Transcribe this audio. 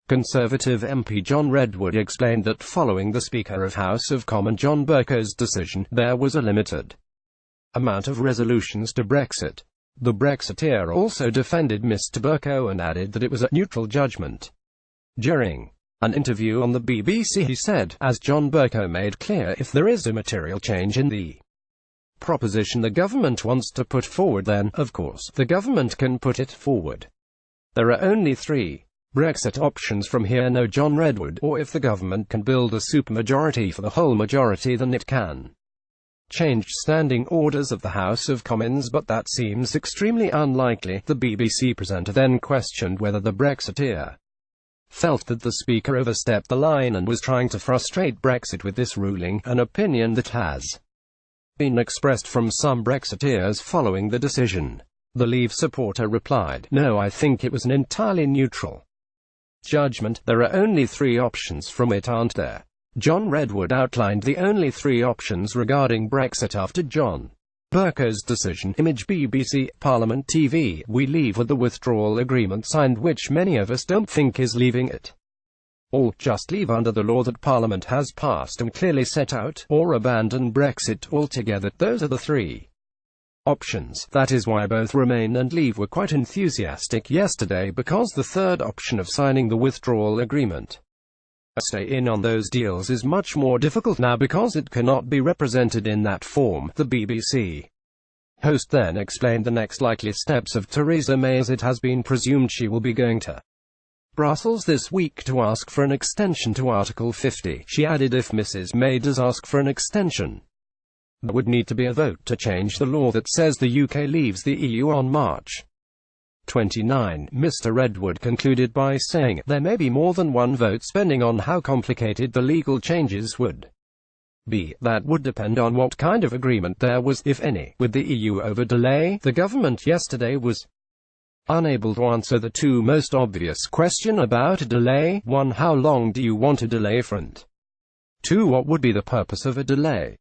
Conservative MP John Redwood explained that following the Speaker of House of Commons John Bercow's decision, there was a limited amount of resolutions to Brexit. The Brexiteer also defended Mr Bercow and added that it was a neutral judgment. During an interview on the BBC he said, as John Bercow made clear, if there is a material change in the proposition the government wants to put forward, then, of course, the government can put it forward. There are only three Brexit options from here, no John Redwood, or if the government can build a supermajority for the whole majority, then it can change standing orders of the House of Commons, but that seems extremely unlikely. The BBC presenter then questioned whether the Brexiteer felt that the Speaker overstepped the line and was trying to frustrate Brexit with this ruling, an opinion that has been expressed from some Brexiteers following the decision. The Leave supporter replied, "No, I think it was an entirely neutral judgment. There are only three options from it, aren't there?" John Redwood outlined the only three options regarding Brexit after John Bercow's decision. Image BBC, Parliament TV. "We leave with the withdrawal agreement signed, which many of us don't think is leaving it or just leave under the law that Parliament has passed and clearly set out, or abandon Brexit altogether. Those are the three options. That is why both Remain and Leave were quite enthusiastic yesterday, because the third option of signing the withdrawal agreement, stay in on those deals, is much more difficult now because it cannot be represented in that form." The BBC host then explained the next likely steps of Theresa May, as it has been presumed she will be going to Brussels this week to ask for an extension to Article 50. She added, if Mrs May does ask for an extension, there would need to be a vote to change the law that says the UK leaves the EU on March 29. Mr Redwood concluded by saying, there may be more than one vote depending on how complicated the legal changes would be. That would depend on what kind of agreement there was, if any, with the EU over delay. The government yesterday was unable to answer the two most obvious questions about a delay. 1. How long do you want a delay for? And 2. What would be the purpose of a delay?